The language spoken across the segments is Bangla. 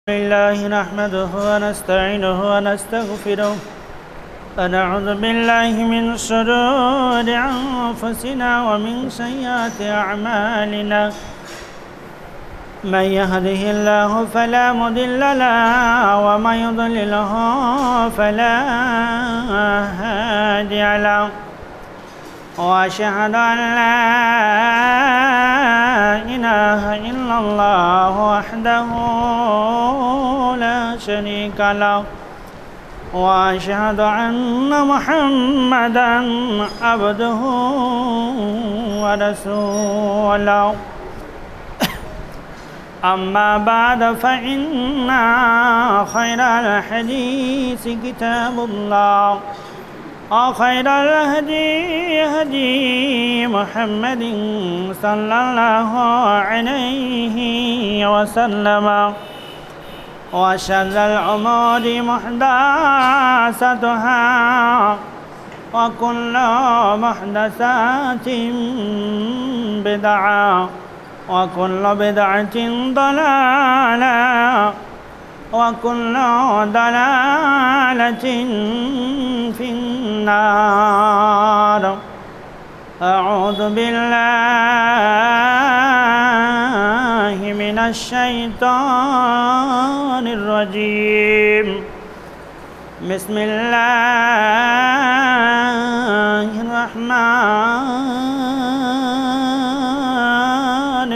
الله نحمده ونستعينه ونستغفره ونعوذ بالله من شرور أنفسنا ومن سيئات أعمالنا من يهده الله فلا مضل له ومن يضلله فلا هادي له وأشهد أن لا إله إلا الله وحده لا شريك له وأشهد أن محمدا عبده ورسوله أما بعد فإن خير الحديث كتاب الله وخير الهدي هدي محمد صلى الله عليه وسلم وشر الأمور محدثاتها وكل محدثات بدعة وكل بدعة ضلالة وكل ضلالة في النار. أعوذ بالله من الشيطان الرجيم. بسم الله الرحمن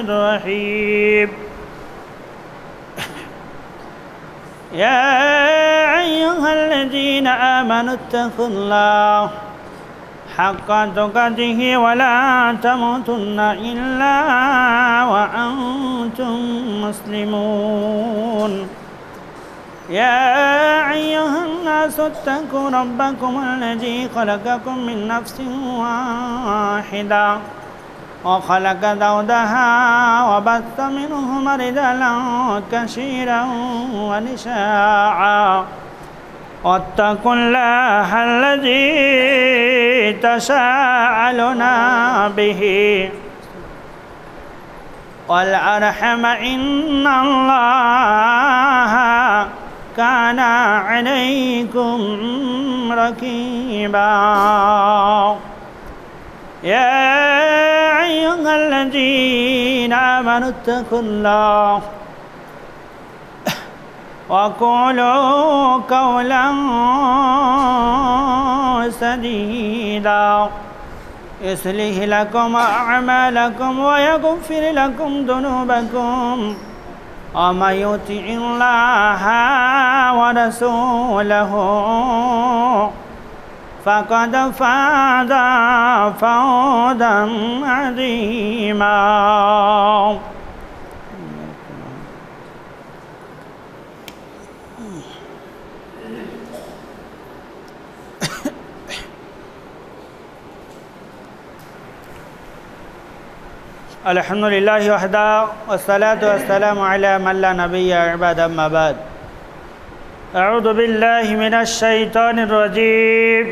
الرحيم. يا أيها الذين آمنوا اتقوا الله حق تقاته ولا تموتن إلا وأنتم مسلمون. يا أيها الناس اتقوا ربكم الذي خلقكم من نفس واحدة وخلق زوجها وبث منهما رجالا كثيرا ونساء واتقوا الله الذي تساءلون به والأرحم إن الله كان عليكم رقيبا. يا أيها الذين آمنوا اتقوا الله وقولوا قولا سديدا يصلح لكم أعمالكم ويغفر لكم ذنوبكم ومن يطع الله ورسوله فقد فاز فوزا عظيما. الحمد لله وحده والصلاة والسلام على من لا نبي بعد أما بعد. أعوذ بالله من الشيطان الرجيم.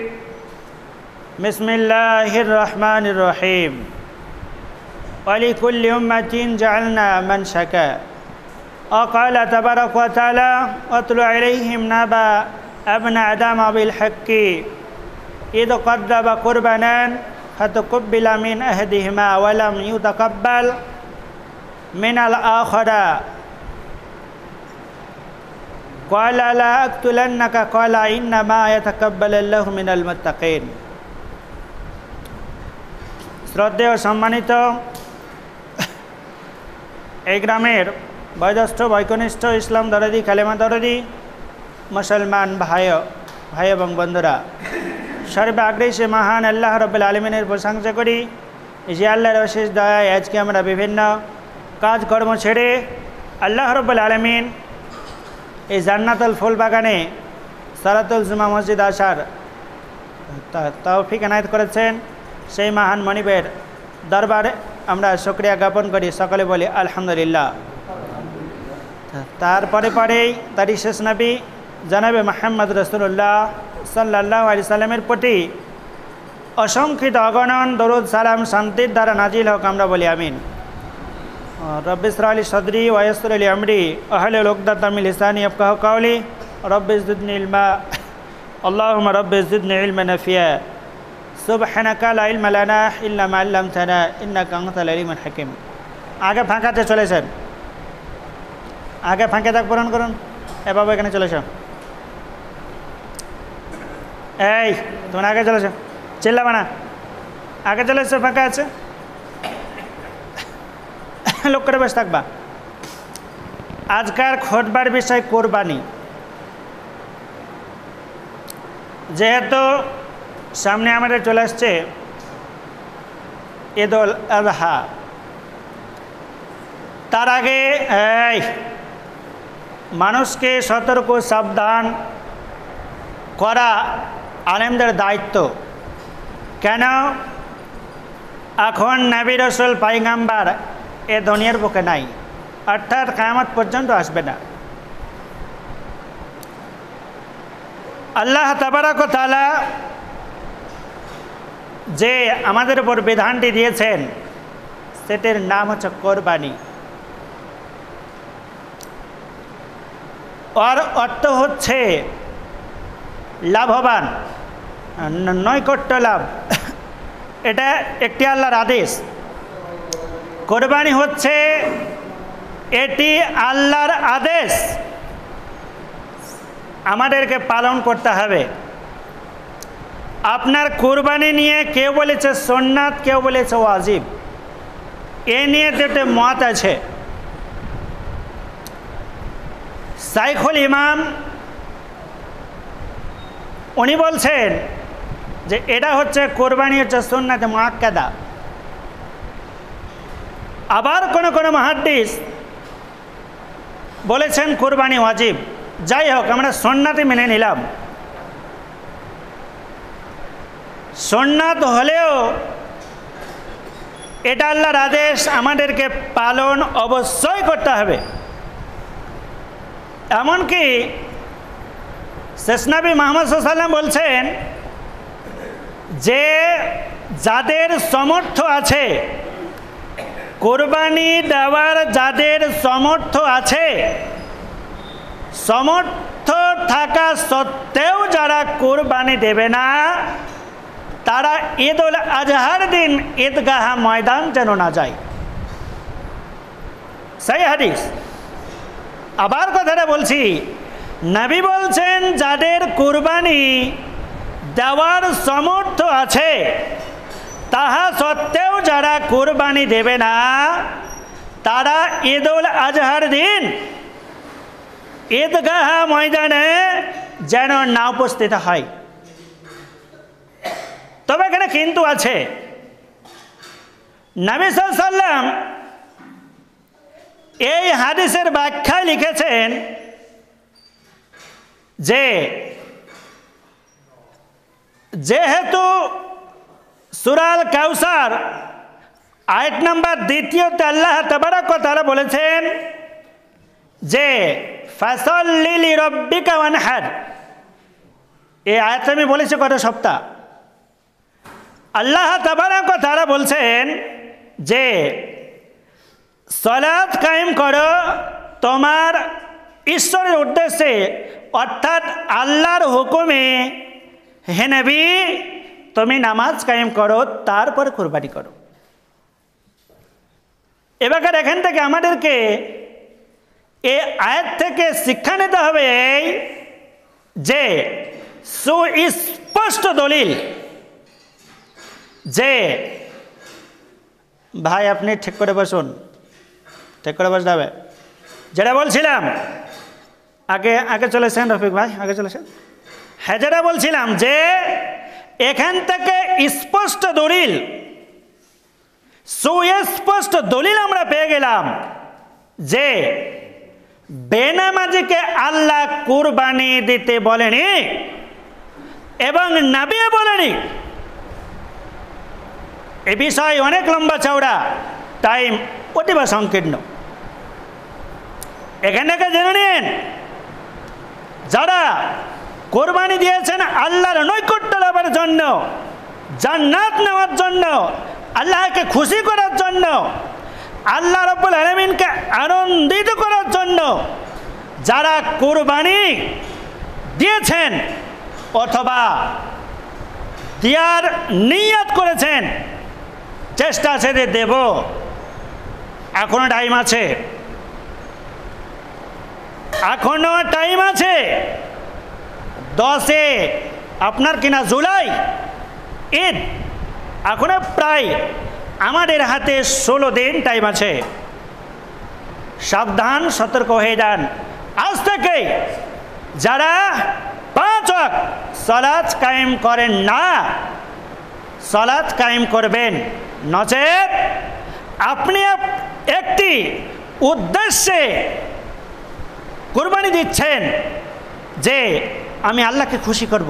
بسم الله الرحمن الرحيم. ولكل أمة جعلنا منسكا وقال تبارك وتعالى واتل عليهم نبأ ابن آدم بالحق إذ قرب قربانا فتقبل من أحدهما ولم يتقبل من الآخر قال لا أقتلنك قال إنما يتقبل الله من المتقين. শ্রদ্ধেয় সম্মানিত এই গ্রামের বয়োজ্যেষ্ঠ বৈকনিষ্ঠ ইসলাম দরদি কালেমা দরদি মুসলমান ভাই এবং বন্ধুরা, সর্বাগ্রে সে মহান আল্লাহ রাব্বুল আলামিনের প্রশংসা করি যে আল্লাহর অশেষ দয়ায় আজকে আমরা বিভিন্ন কাজকর্ম ছেড়ে আল্লাহ রাব্বুল আলামিন এই জান্নাতুল ফুল বাগানে সালাতুল জুমা মসজিদ আসার তৌফিক এনায়েত করেছেন। সেই মহান মনিবের দরবারে আমরা শুকরিয়া জ্ঞাপন করি, সকলে বলি আলহামদুলিল্লাহ। তারপরে পরেই তারই শেষ নবী জনাবে মুহাম্মদ রাসূলুল্লাহ সাল্লাল্লাহু আলাইহি সাল্লামের প্রতি অসংখ্যিত অগণন দরুদ সালাম শান্তির দ্বারা নাজিল হোক, আমরা বলি আমিন। रब्बि इश्रह ली सदरी व यस्सिर ली अमरी अहलुल उक़दतम मिन लिसानी यफ़क़हू क़ौली रब्बि ज़िदनी इल्मा अल्लाहुम्मा रब्बि ज़िदनी इल्मन नाफ़िआ सुब्हानाका ला इल्मा लना इल्ला मा अल्लमतना इन्नाका अंतल अलीमुल हकीम। आगे फाँकाते चलेছেন, आगे फाঁকে দাগ পূরণ করুন। এ বাবা এখানে চলে এসো, এই তোমরা আগে চলে এসো, চিল্লাবে না, আগে চলে এসো, ফাঁকা আছে, লোক করে বসে থাকবা। আজকার খোদবার বিষয় কোরবানি। যেহেতু সামনে আমাদের চলে আসছে ঈদ উল আযহা, তার আগে এই মানুষকে সতর্ক সাবধান করা আলেমদের দায়িত্ব। কেন? এখন নবী রাসূল পয়গম্বর এ দুনিয়ার বুকে নাই, অর্থাৎ কিয়ামত পর্যন্ত আসবে না। আল্লাহ তাবারক ওয়া তাআলা যে আমাদের উপর বিধানটি দিয়েছেন সেটির নাম হচ্ছে কোরবানি। और अर्थ হচ্ছে লাভবান, নৈকট্য লাভ। এটা একটি আল্লাহর আদেশ। কোরবানি হচ্ছে এটি আল্লাহর আদেশ, আমাদেরকে পালন করতে হবে। আপনার কোরবানি নিয়ে কেউ বলেছে সুন্নাত, কেউ বলেছে ওয়াজিব, এ নিয়ে দুটো মত আছে। শাইখুল ইমাম উনি বলছেন যে এটা হচ্ছে কোরবানি হচ্ছে সুন্নাতে মুআক্কাদা। আবার কোন কোন মুহাদ্দিস বলেছেন কোরবানি ওয়াজিব। যাই হোক, আমরা সুন্নাতে মেনে নিলাম। সুন্নাত হলেও এটা আল্লাহর আদেশ, আমাদেরকে পালন অবশ্যই করতে হবে। এমনকি শেষ নবী মুহাম্মদ সাল্লাল্লাহু আলাইহি ওয়াসাল্লাম বলছেন যে যাদের সামর্থ্য আছে, কোরবানি দেওয়ার যাদের সামর্থ্য আছে, সামর্থ্য থাকা সত্ত্বেও যারা কোরবানি দেবে না, তারা ঈদ উল আজহার দিন ঈদগাহ ময়দান যেন না যায়। সহি হাদিস। আবার কথাটা বলছি, নবী বলছেন যাদের কোরবানি দেওয়ার সামর্থ্য আছে, তাহা সত্ত্বেও যারা কোরবানি দেবে না, তারা ঈদ উল আজহার দিন ঈদগাহ ময়দানে যেন না উপস্থিত হয়। তবে এখানে কিন্তু আছে, নবী সাল্লাল্লাহু আলাইহি ওয়াসাল্লাম এই হাদিসের ব্যাখ্যায় লিখেছেন যে যেহেতু সূরা আল কাউসার আয়াত নাম্বার 2 আল্লাহ তাবারক ওয়া তাআলা বলেছেন যে ফাসাল্লি লিরাব্বিকা ওয়ানহার। এই আয়াত আমি বলেছি গত সপ্তাহ। আল্লাহ তাবারক ওয়া তাআলা বলছেন যে সালাত কায়েম করো তোমার ঈশ্বরের উদ্দেশ্যে, অর্থাৎ আল্লাহর হুকুমে। হে নবী, তুমি নামাজ কায়েম করো, তারপর কুরবানি করো। এবার এখান থেকে আমাদেরকে এই আয়াত থেকে শিক্ষা নিতে হবে যে সুস্পষ্ট দলিল যে, ভাই আপনি ঠিক করে বসুন, ঠিক করে বসতে হবে। যেটা বলছিলাম আগে আগে চলেছেন রফিক ভাই, আগে চলেছেন। হ্যাঁ, যেটা বলছিলাম যে এখান থেকে স্পষ্ট দলিল, সুস্পষ্ট দলিল আমরা পেয়ে গেলাম যে বেনামাজিকে আল্লাহ কুরবানি দিতে বলেনি এবং নবীও বলেনি। এ বিষয় অনেক লম্বা চওড়া, টাইম অতীব সংকীর্ণ। এখান থেকে জেনে নিন, যারা কোরবানি দিয়েছেন আল্লাহর নৈকট্য লাভের জন্য, জান্নাত নেওয়ার জন্য, আল্লাহকে খুশি করার জন্য, আল্লাহ রাব্বুল আলামিনকে আনন্দিত করার জন্য যারা কুরবানি দিয়েছেন অথবা দেওয়ার নিয়ত করেছেন, চেষ্টা আছে যে দেব, এখনো টাইম আছে, এখনো টাইম আছে। 10-এ আপনার কিনা জুলাই ঈদ, এখনো প্রায় আমাদের হাতে 16 দিন টাইম আছে। সাবধান, সতর্ক হয়ে যান। আজ থেকেই যারা 5 ওয়াক্ত সালাত কায়েম করেন না, সালাত কায়েম করবেন। নচেত আপনি একটি উদ্দেশ্যে কুরবানি দিচ্ছেন যে আমি আল্লাহকে খুশি করব,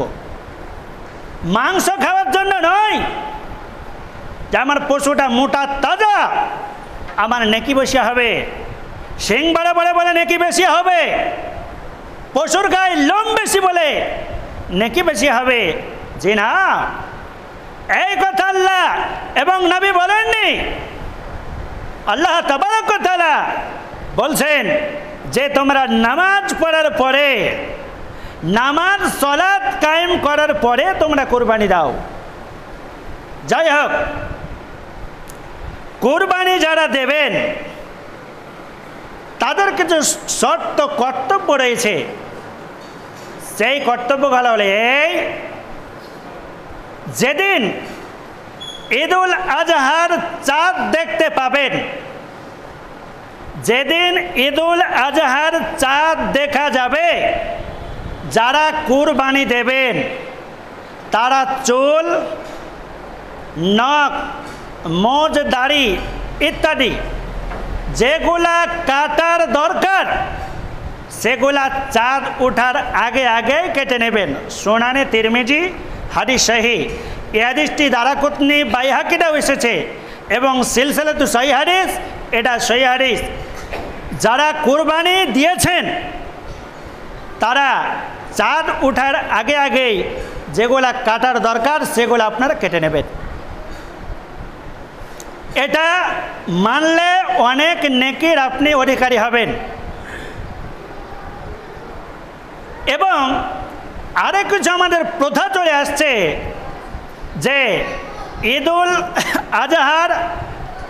মাংস খাওয়ার জন্য নয়, যে আমার পশুটা মোটা তাজা, আমার নেকি বেশি হবে। শিং বড় বড় বলে নেকি বেশি হবে, পশুর গায়ে লোম বেশি বলে নেকি বেশি হবে। জি না, এই কথা আল্লাহ এবং নবী বলেননি। আল্লাহ তাবারক ওয়া তাআলা বলছেন যে তোমরা নামাজ পড়ার পরে, নামাজ সালাত কায়েম করার পরে তোমরা কুরবানি দাও। যাই হোক, কুরবানি যারা দেবেন তাদের কিছু শর্ত কর্তব্য রয়েছে। সেই কর্তব্যগুলো হলো এই: যেদিন ঈদুল আজহার চাঁদ দেখতে পাবেন, যেদিন ঈদুল আজহার চাঁদ দেখা যাবে, যারা কুরবানি দেবেন তারা চুল, নখ, মোজ, দাড়ি ইত্যাদি যেগুলা কাটার দরকার সেগুলা চাঁদ ওঠার আগে আগে কেটে নেবেন। সুনানে তিরমিজি হাদিস সহিহ। এই হাদিসটি দারাকুতনি বাইহাকিটাও এসেছে এবং সিলসিলাতু সহিহ হাদিস, এটা সহিহ হাদিস। যারা কুরবানি দিয়েছেন তারা চাঁদ ওঠার আগে আগেই যেগুলা কাটার দরকার সেগুলো আপনারা কেটে নেবেন। এটা মানলে অনেক নেকির আপনি অধিকারী হবেন। এবং আরেক কিছু আমাদের প্রথা চলে আসছে যে ঈদুল আজহার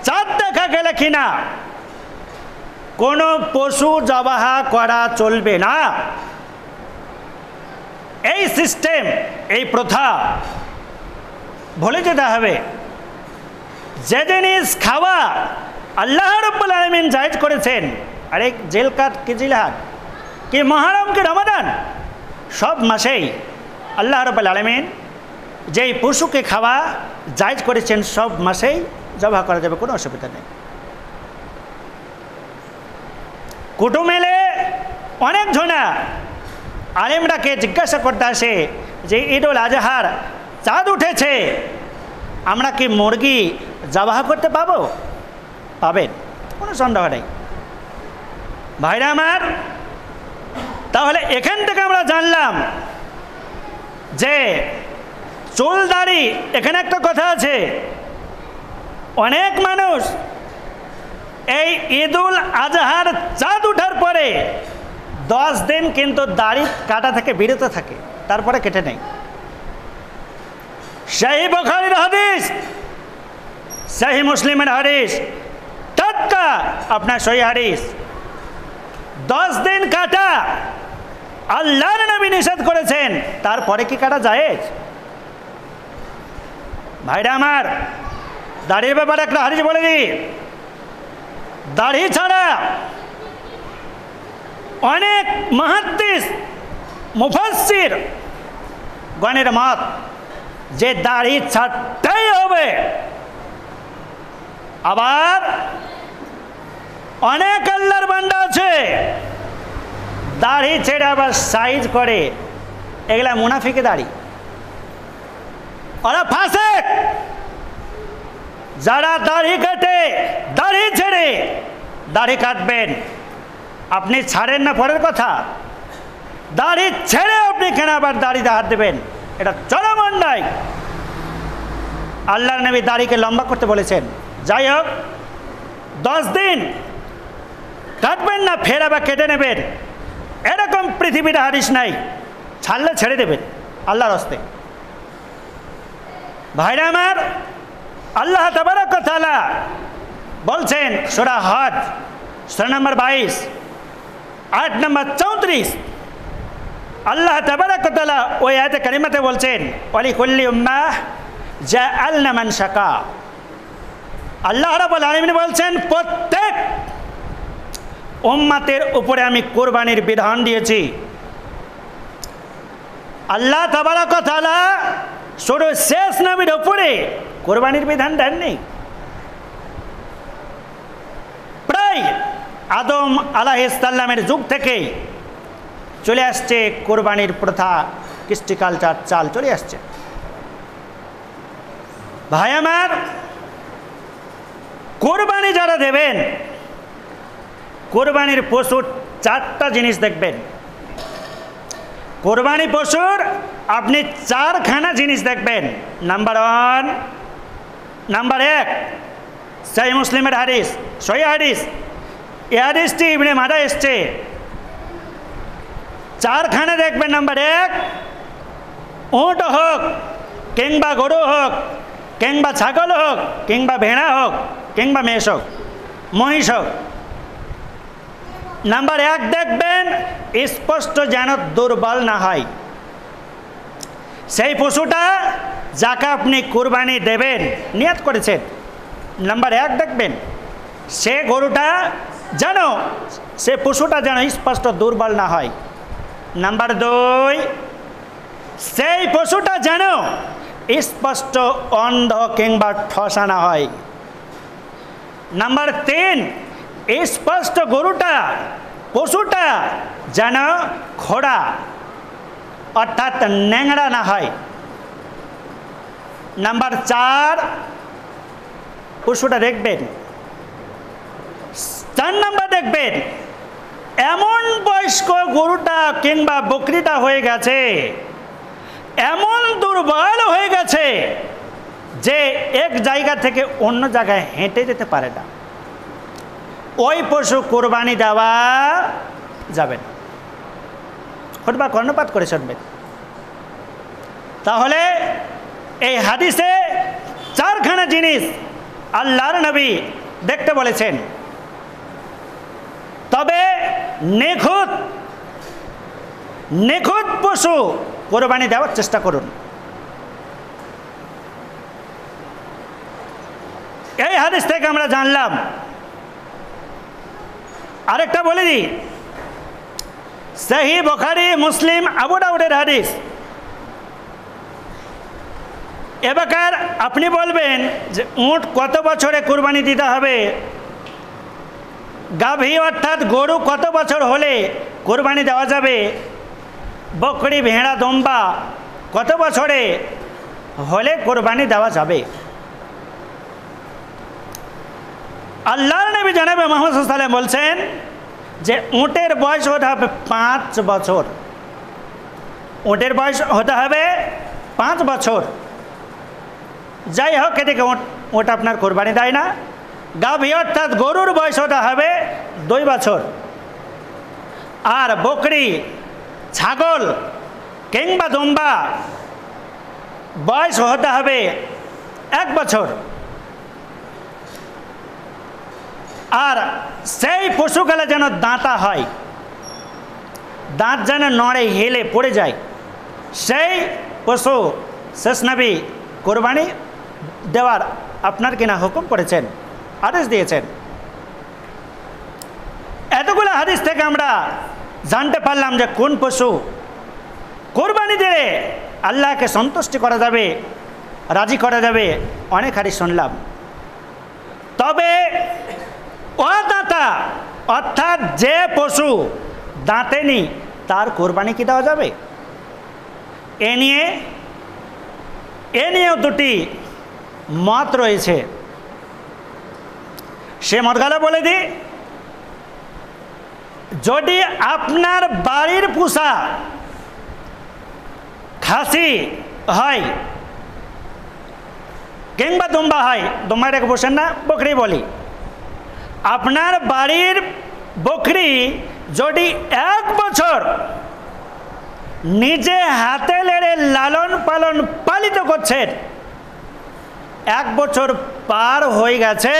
চাঁদ দেখা গেলে কিনা কোনো পশু জবাহা করা চলবে না। এই সিস্টেম, এই প্রথা ভুলে যেতে হবে। যে জিনিস খাওয়া আল্লাহ রাব্বুল আলামিন জায়েজ করেছেন, আরে জিলকাত কি জিলহাদ কি মুহররম কি রমাদান, সব মাসেই আল্লাহ রাব্বুল আলামিন যেই পশুকে খাওয়া জায়েজ করেছেন সব মাসেই জবাহ করা যাবে, কোনো অসুবিধা নেই। কুটুম এলে অনেক জনা আলেমরাকে জিজ্ঞাসা করতে আসে যে ঈদুল আজহার চাঁদ উঠেছে, আমরা কি মুরগি জবাহ করতে পাবো? পাবেন, কোনো সন্দেহ নেই। ভাইরা আমার, তাহলে এখান থেকে আমরা জানলাম যে চুল দাড়ি, এখানে একটা কথা আছে, অনেক মানুষ এই ঈদুল আজহার চাঁদ উঠার পরে 10 দিন কিন্তু দাড়ি কাটা থেকে বিরত থাকে, তারপরে কেটে নেই। সহিহ বুখারীর হাদিস, সহিহ মুসলিমের হাদিস, টাটকা আপনার সহিহ হাদিস। 10 দিন কাটা আল্লাহর নবী নিষেধ করেছেন, তারপরে কি কাটা জায়েজ? ভাইরা আমার, দাড়ির ব্যাপারে একটা হাদিস বলে দিই। দাড়ি ছাড়া অনেক মুহাদ্দিস মুফাসসির গণের মত যে দাড়ি ছাড়তেই হবে। আবার অনেক আল্লাহর বান্দা আছে দাড়ি ছেড়ে আবার সাইজ করে, এগুলা মুনাফিকে দাড়ি, ওরা ফাসিক। যারা দাড়ি কাটে, দাড়ি ছেড়ে, দাড়ি কাটবেন, আপনি ছাড়েন না পরের কথা, দাড়ি ছেড়ে আপনি কেন আবার দাড়িতে হাত দেবেন? এটা চরম অন্যায়। আল্লাহর নবী দাড়িকে লম্বা করতে বলেছেন। যাই হোক, 10 দিন কাটবেন না, ফের আবার কেটে নেবেন, এরকম পৃথিবীর হাদিস নাই। ছাড়লে ছেড়ে দেবেন আল্লাহর হস্তে। ভাইরা আমার, আল্লাহ তাবারক ওয়া তাআলা বলছেন সূরা হজ সূরা নম্বর 22 আয়াত নম্বর 34, আল্লাহ তাবারক ওয়া তাআলা ওই আয়াতে কারিমাতে বলছেন ওয়ালিকুল্লি উম্মাহ জাআলনা মানসাকা। আল্লাহ রাব্বুল আলামিন বলছেন প্রত্যেক উম্মতের উপরে আমি কুরবানির বিধান দিয়েছি। আল্লাহ তাবারক ওয়া তাআলা শুধু শেষ নবীর উপরে কুরবানির বিধান দেননি, প্রায় আদম আলাইহিস সালামের যুগ থেকে চলে আসছে কুরবানির প্রথা, কৃষ্টি কালচার চাল চলে আসছে। ভাই আমার, কুরবানি যারা দেবেন, কুরবানির পশুর 4টা জিনিস দেখবেন। কুরবানি পশুর আপনি 4খানা জিনিস দেখবেন। নাম্বার 1 সহিহ মুসলিমের হাদিস, সহিহ হাদিস, এই হাদিসটি ইবনে মাজাহ এসছে। 4খানা দেখবেন। নাম্বার 1, উট হোক কিংবা গরু হোক কিংবা ছাগল হোক কিংবা ভেড়া হোক কিংবা মেষ হোক, মহিষ হোক। নাম্বার 1 দেখবেন স্পষ্ট যেন দুর্বল না হয়। সেই পশুটা যাকে আপনি কুরবানি দেবেন নিয়ত করেছেন, নাম্বার 1 দেখবেন সে গরুটা যেন, সে পশুটা যেন স্পষ্ট দুর্বল না হয়। নাম্বার 2, সেই পশুটা যেন স্পষ্ট অন্ধ কিংবা ঠসা না হয়। নাম্বার 3, স্পষ্ট গরুটা, পশুটা যেন খোড়া অর্থাৎ ন্যাংরা না হয়। নাম্বার 4, পশুটা দেখবেন। 4 নাম্বার দেখবেন এমন বয়স্ক গরুটা কিংবা বকরিটা হয়ে গেছে, এমন দুর্বল হয়ে গেছে যে এক জায়গা থেকে অন্য জায়গায় হেঁটে যেতে পারে না, ওই পশু কোরবানি দেওয়া যাবে না। খুতবা কর্ণপাত করে শুনবেন। তাহলে এই হাদিসে 4খানা জিনিস আল্লাহর নবী দেখতে বলেছেন। তবে নিখুঁত পশু কোরবানি দেওয়ার চেষ্টা করুন। এই হাদিস থেকে আমরা জানলাম। আরেকটা বলে দিই, সহিহ বুখারী, মুসলিম, আবু দাউদের হাদিস। এবার আপনি বলবেন যে উট কত বছরে কুরবানি দিতে হবে, গাভী অর্থাৎ গরু কত বছর হলে কুরবানি দেওয়া যাবে, বকরি, ভেড়া, দম্বা কত বছরে হলে কুরবানি দেওয়া যাবে। আল্লাহর নবী জনাবে মুহাম্মদ সাল্লাল্লাহু আলাইহি ওয়াসাল্লাম বলছেন যে উটের বয়স হতে হবে 5 বছর। উটের বয়স হতে হবে 5 বছর। যাই হোক, এদিকে উট আপনার কোরবানি দেয় না। গাভী অর্থাৎ গরুর বয়স হতে হবে 2 বছর। আর বকরি, ছাগল কিংবা দুম্বা বয়স হতে হবে 1 বছর। আর সেই পশুগুলো যেন দাঁতা হয়, দাঁত যেন নড়ে হেলে পড়ে যায়, সেই পশু শেষ নবী কোরবানি দেওয়ার আপনার কিনা হুকুম করেছেন, আদেশ দিয়েছেন। এতগুলো হাদিস থেকে আমরা জানতে পারলাম যে কোন পশু কোরবানি দিলে আল্লাহকে সন্তুষ্টি করা যাবে, রাজি করা যাবে। অনেক হাদিস শুনলাম। তবে অদাতা অর্থাৎ যে পশু দাঁতেনি তার কোরবানি কি দেওয়া যাবে? এ নিয়েও দুটি মত রয়েছে। সে মতগুলো বলে দিই। যদি আপনার বাড়ির পোষা খাসি হয় কিংবা দুম্বা হয়, দুম্বাটাকে বসেন না, বকরি বলি, আপনার বাড়ির বকরি যদি 1 বছর নিজে হাতে লেড়ে লালন পালন পালিত করছেন, 1 বছর পার হয়ে গেছে,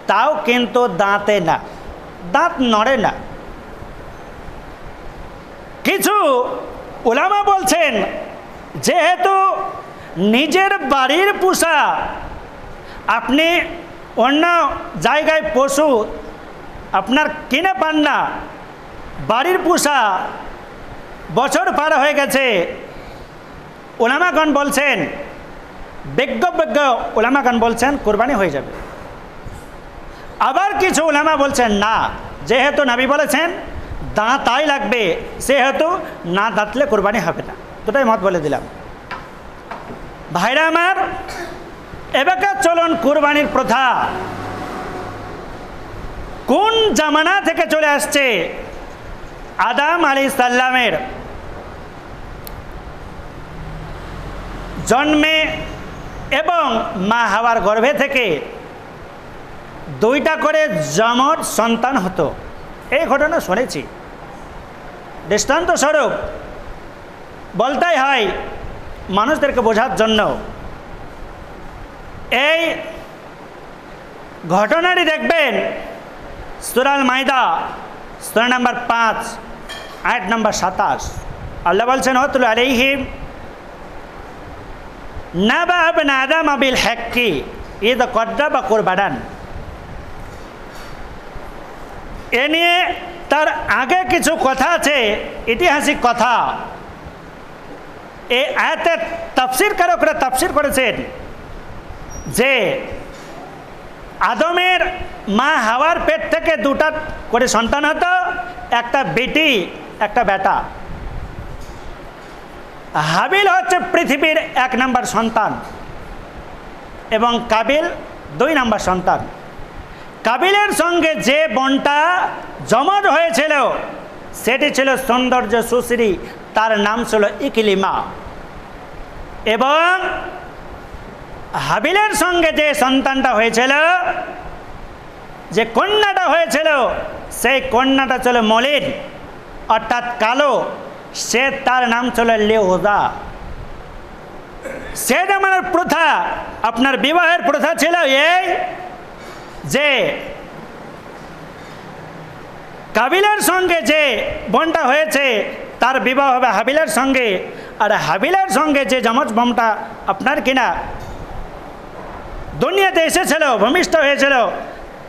তাও কিন্তু দাঁতে না, দাঁত নড়ে না। কিছু উলামা বলছেন যেহেতু নিজের বাড়ির পোষা, আপনি অন্য জায়গায় পশু আপনার কিনে পান না, বাড়ির পোষা বছর পার হয়ে গেছে, উলামাগণ বলছেন, বিজ্ঞ উলামাগণ বলছেন কুরবানি হয়ে যাবে। আবার কিছু উলামা বলছেন না, যেহেতু নবী বলেছেন দাঁতাই লাগবে, সেহেতু না দাঁতলে কুরবানি হবে না। দুটাই মত বলে দিলাম। ভাইরা আমার, এবারকার চলুন কুরবানির প্রথা কোন জামানা থেকে চলে আসছে। আদম আলাইহিস সালামের জন্মে এবং মা হাওয়ার গর্ভে থেকে 2টা করে যমজ সন্তান হতো, এই ঘটনা শুনেছি। দৃষ্টান্ত স্বরূপ বলতেই হয় মানুষদেরকে বোঝার জন্য। এই ঘটনাটি দেখবেন সূরা আল মাইদা সূরা নম্বর 5 আয়াত নম্বর 27। আল্লাহ বলছেন, ওয়াতলু আলাইহিম নাবা ইবনে আদম বিল হাক্কি ইয কদ্দাবা কুরবানান। এ নিয়ে তার আগে কিছু কথা আছে, ঐতিহাসিক কথা। এই আয়াতের তাফসীরকারকরা তাফসীর করেছেন যে আদমের মা হাওয়ার পেট থেকে 2টা করে সন্তান হতো, একটা বেটি একটা বেটা। হাবিল হচ্ছে পৃথিবীর 1 নম্বর সন্তান এবং কাবিল 2 নম্বর সন্তান। কাবিলের সঙ্গে যে বোনটা যমজ হয়েছিল সেটি ছিল সৌন্দর্য সুশ্রী, তার নাম ছিল ইকলিমা। এবং হাবিলের সঙ্গে যে সন্তানটা হয়েছিল, যে কন্যাটা হয়েছিল, সেই কন্যাটা ছিল মলিন অর্থাৎ কালো, সে তার নাম ছিল লেহুদা। সে জামানার প্রথা, আপনার বিবাহের প্রথা ছিল এই যে কাবিলের সঙ্গে যে বোনটা হয়েছে তার বিবাহ হবে হাবিলের সঙ্গে, আর হাবিলের সঙ্গে যে যমজ বোনটা আপনার কিনা দুনিয়াতে এসেছিল, ভূমিষ্ঠ হয়েছিল,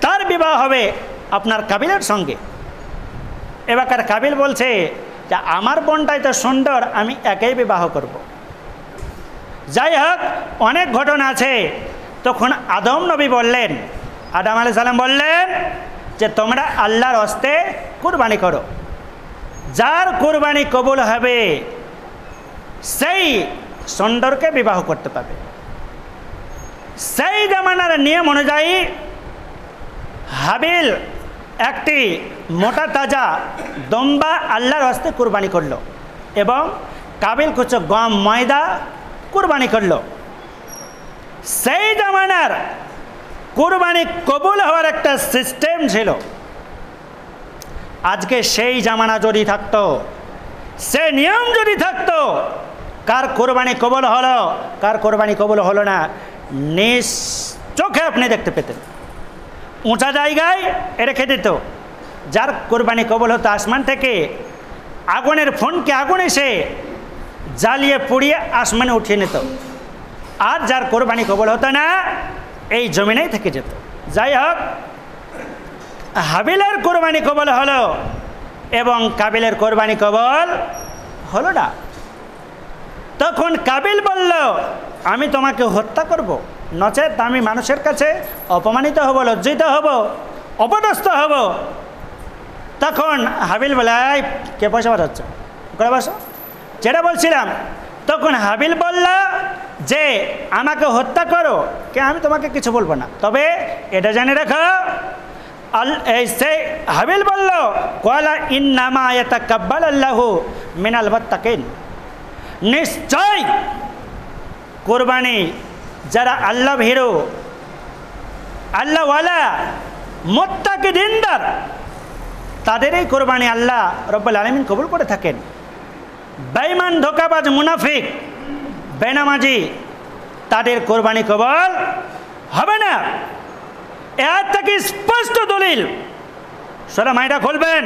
তার বিবাহ হবে আপনার কাবিলের সঙ্গে। এবার কাবিল বলছে যে আমার বোনটাই তো সুন্দর, আমি একেই বিবাহ করব। যাই হোক, অনেক ঘটনা আছে। তখন আদম নবী বললেন, আদম আলাইহিস সালাম বললেন যে তোমরা আল্লাহর হস্তে কুরবানি করো, যার কুরবানি কবুল হবে সেই সুন্দরকে বিবাহ করতে পারবে। সেই জামানার নিয়ম অনুযায়ী হাবিল একটি মোটা তাজা দম্বা আল্লাহর হস্তে কুরবানি করলো এবং কাবিল কিছু গম ময়দা কুরবানি করলো। সেই জামানার কুরবানি কবুল হওয়ার একটা সিস্টেম ছিল। আজকে সেই জামানা যদি থাকতো, সে নিয়ম যদি থাকতো, কার কোরবানি কবুল হলো কার কোরবানি কবুল হলো না নিজ চোখে আপনি দেখতে পেতেন। উঁচা জায়গায় রেখে দিত, যার কোরবানি কবুল হতো আসমান থেকে আগুনের ফোনকে আগুন এসে জ্বালিয়ে পুড়িয়ে আসমানে উঠিয়ে নিত, আর যার কোরবানি কবুল হতো না এই জমিনেই থেকে যেত। যাই হোক, হাবিলের কোরবানি কবুল হলো এবং কাবিলের কোরবানি কবুল হলো না। তখন কাবিল বলল, আমি তোমাকে হত্যা করব, নচেত আমি মানুষের কাছে অপমানিত হব, লজ্জিত হব, অপদস্থ হব। তখন হাবিল বলে, কে পয়সা পাঠাচ্ছ করে বসো, যেটা বলছিলাম। তখন হাবিল বলল যে আমাকে হত্যা করো, কে আমি তোমাকে কিছু বলবো না, তবে এটা জেনে রাখো। সেই হাবিল বলল, ক্বালা ইন্নামা ইয়াতাকাব্বালুল্লাহু মিনাল মুত্তাকিন, নিশ্চয় কোরবানি যারা আল্লাহ ভীরু আল্লাহওয়ালা মুত্তাকি দিনদার তাদের এই কোরবানি আল্লাহ রব্বুল আলামিন কবুল করে থাকেন। বেঈমান ধোঁকাবাজ মুনাফিক বেনামাজি তাদের কোরবানি কবুল হবে না। এর থেকে স্পষ্ট দলিল সূরা মাইদা খুলবেন,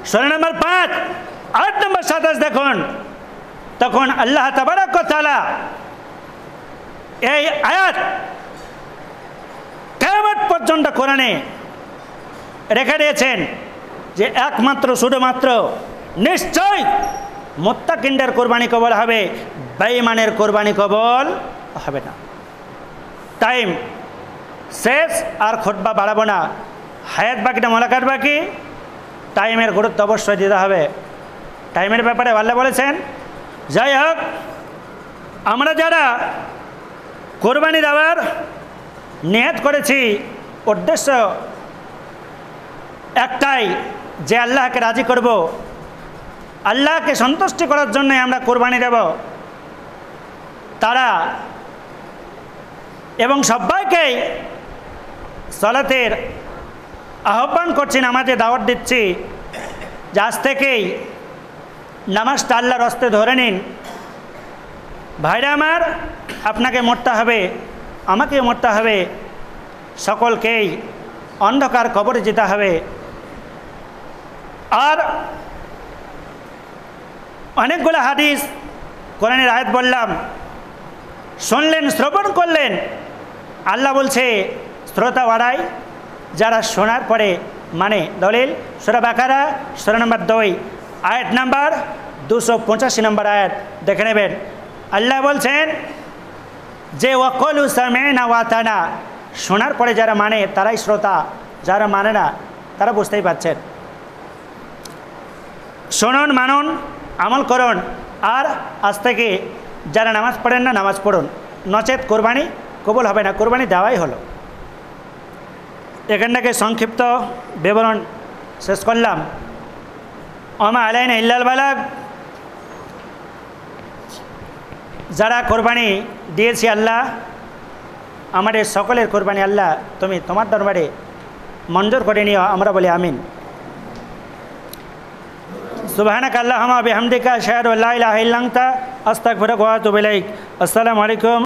সূরা নম্বর 5 আয়াত নম্বর 27 দেখুন। তখন আল্লাহ তাবারক ওয়া তাআলা এই আয়াত কিয়ামত পর্যন্ত কোরআনে রেখে দিয়েছেন যে একমাত্র শুধুমাত্র নিশ্চয় মুত্তাকিনদের কোরবানি কবুল হবে, বেঈমানের কোরবানি কবুল হবে না। টাইম শেষ, আর খুতবা বাড়াবো না, হায়াত বাকিটা মোলাকাত বাকি। টাইমের গুরুত্ব অবশ্যই দিতে হবে, টাইমের ব্যাপারে আল্লাহ বলেছেন। যাই হোক, আমরা যারা কোরবানি দেওয়ার নিয়ত করেছি উদ্দেশ্য একটাই যে আল্লাহকে রাজি করব, আল্লাহকে সন্তুষ্টি করার জন্য আমরা কোরবানি দেব, তারা এবং সবাইকেই সালাতের আহ্বান করছি, নামাজে দাওয়াত দিচ্ছি যে আজ থেকেই নামাজটা আল্লাহর রাস্তায় ধরে নিন। ভাইরা আমার, আপনাকে মরতে হবে, আমাকে মরতে হবে, সকলকেই অন্ধকার কবরে যেতে হবে। আর অনেকগুলো হাদিস কোরআনের আয়াত বললাম, শুনলেন, শ্রবণ করলেন। আল্লাহ বলছে শ্রোতা বাড়াই যারা শোনার পরে মানে। দলিল সূরা বাকারা সূরা নম্বর 2 আয়াত নাম্বার 285 নম্বর আয়াত দেখে নেবেন। আল্লাহ বলছেন যে ওয়াকুলু সামি'না ওয়া আতানা, শোনার পরে যারা মানে তারাই শ্রোতা, যারা মানে না তারা বুঝতেই পারছেন। শুনুন, মানুন, আমল করুন। আর আজ থেকে যারা নামাজ পড়েন না নামাজ পড়ুন, নচেত কোরবানি কবুল হবে না। কোরবানি দেওয়াই হলো। এখান থেকে সংক্ষিপ্ত বিবরণ শেষ করলাম। ওমা আলাইনা ইল্লাল বালাগ। যারা কোরবানি দিয়েছি আল্লাহ, আমাদের সকলের কোরবানি আল্লাহ তুমি তোমার দরবারে মঞ্জুর করে নিও, আমরা বলি আমিন। সুবহানাকা আল্লাহুম্মা বিহামদিকা আশহাদু আল্লা ইলাহা ইল্লা আনতা আস্তাগফিরুকা ওয়া আতুবু ইলাইক। আসসালামু আলাইকুম।